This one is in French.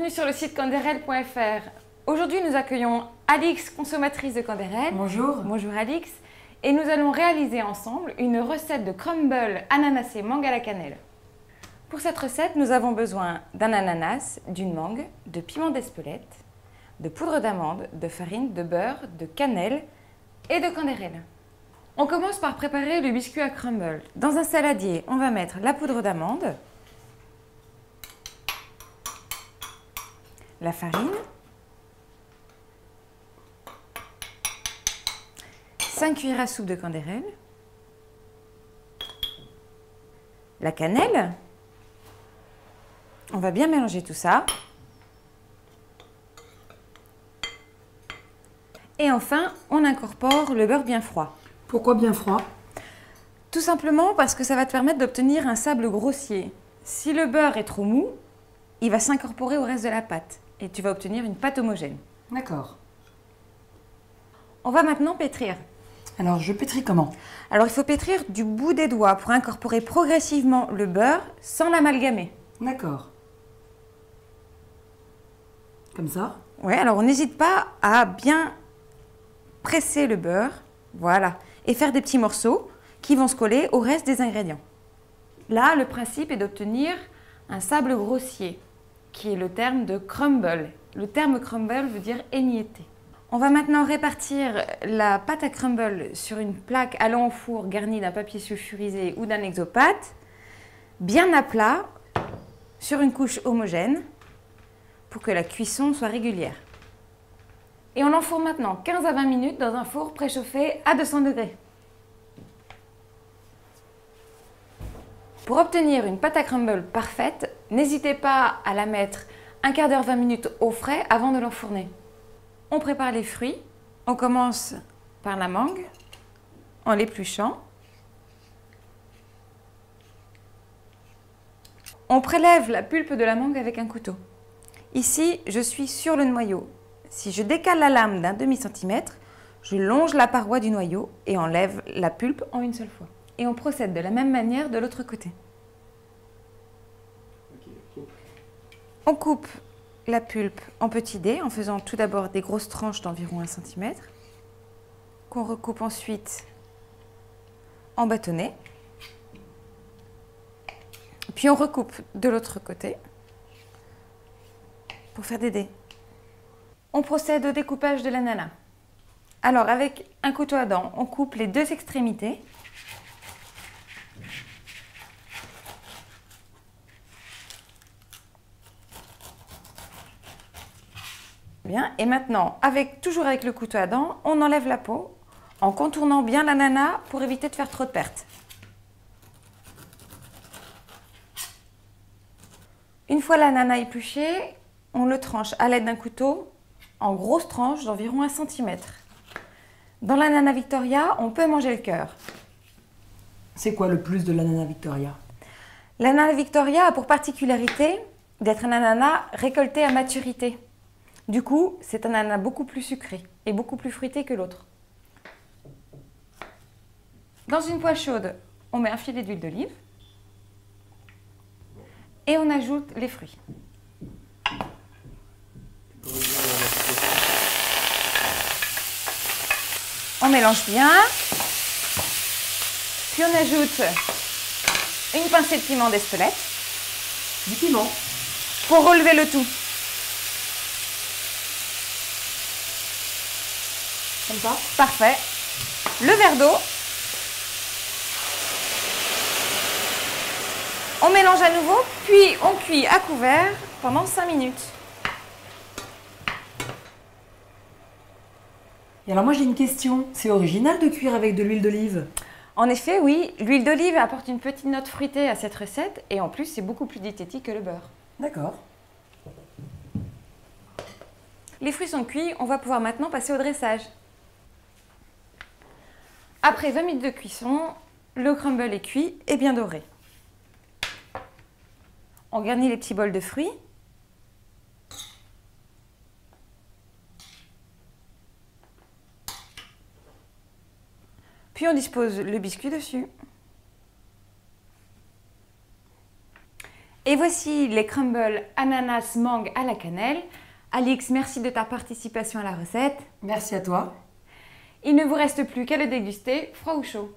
bienvenue sur le site canderel.fr. Aujourd'hui, nous accueillons Alix, consommatrice de Canderel. Bonjour. Bonjour Alix. Et nous allons réaliser ensemble une recette de crumble ananasé mangue à la cannelle. Pour cette recette, nous avons besoin d'un ananas, d'une mangue, de piment d'Espelette, de poudre d'amande, de farine, de beurre, de cannelle et de Canderel. On commence par préparer le biscuit à crumble. Dans un saladier, on va mettre la poudre d'amande, la farine, 5 cuillères à soupe de Canderel, la cannelle. On va bien mélanger tout ça. Et enfin, on incorpore le beurre bien froid. Pourquoi bien froid? Tout simplement parce que ça va te permettre d'obtenir un sable grossier. Si le beurre est trop mou, il va s'incorporer au reste de la pâte et tu vas obtenir une pâte homogène. D'accord. On va maintenant pétrir. Alors, je pétris comment? Alors, il faut pétrir du bout des doigts pour incorporer progressivement le beurre sans l'amalgamer. D'accord. Comme ça? Ouais, alors on n'hésite pas à bien presser le beurre, voilà, et faire des petits morceaux qui vont se coller au reste des ingrédients. Là, le principe est d'obtenir un sable grossier, qui est le terme de crumble. Le terme crumble veut dire émietté. On va maintenant répartir la pâte à crumble sur une plaque allant au four garnie d'un papier sulfurisé ou d'un exopâte, bien à plat, sur une couche homogène, pour que la cuisson soit régulière. Et on l'enfourne maintenant 15 à 20 minutes dans un four préchauffé à 200 degrés. Pour obtenir une pâte à crumble parfaite, n'hésitez pas à la mettre un quart d'heure, 20 minutes au frais avant de l'enfourner. On prépare les fruits. On commence par la mangue, en l'épluchant. On prélève la pulpe de la mangue avec un couteau. Ici, je suis sur le noyau. Si je décale la lame d'un demi-centimètre, je longe la paroi du noyau et enlève la pulpe en une seule fois. Et on procède de la même manière de l'autre côté. On coupe la pulpe en petits dés en faisant tout d'abord des grosses tranches d'environ 1 cm, qu'on recoupe ensuite en bâtonnets. Puis on recoupe de l'autre côté pour faire des dés. On procède au découpage de l'ananas. Alors avec un couteau à dents, on coupe les deux extrémités. Bien. Et maintenant, toujours avec le couteau à dents, on enlève la peau en contournant bien l'ananas pour éviter de faire trop de pertes. Une fois l'ananas épluché, on le tranche à l'aide d'un couteau en grosses tranches d'environ 1 cm. Dans l'ananas Victoria, on peut manger le cœur. C'est quoi le plus de l'ananas Victoria? L'ananas Victoria a pour particularité d'être un ananas récolté à maturité. Du coup, c'est un ananas beaucoup plus sucré et beaucoup plus fruité que l'autre. Dans une poêle chaude, on met un filet d'huile d'olive et on ajoute les fruits. On mélange bien, puis on ajoute une pincée de piment d'Espelette. Du piment. Pour relever le tout. Comme ça? Parfait. Le verre d'eau. On mélange à nouveau, puis on cuit à couvert pendant 5 minutes. Et alors moi j'ai une question. C'est original de cuire avec de l'huile d'olive? En effet, oui, l'huile d'olive apporte une petite note fruitée à cette recette et en plus c'est beaucoup plus diététique que le beurre. D'accord. Les fruits sont cuits, on va pouvoir maintenant passer au dressage. Après 20 minutes de cuisson, le crumble est cuit et bien doré. On garnit les petits bols de fruits. Puis on dispose le biscuit dessus. Et voici les crumbles ananas mangue à la cannelle. Alix, merci de ta participation à la recette. Merci à toi. Il ne vous reste plus qu'à le déguster, froid ou chaud.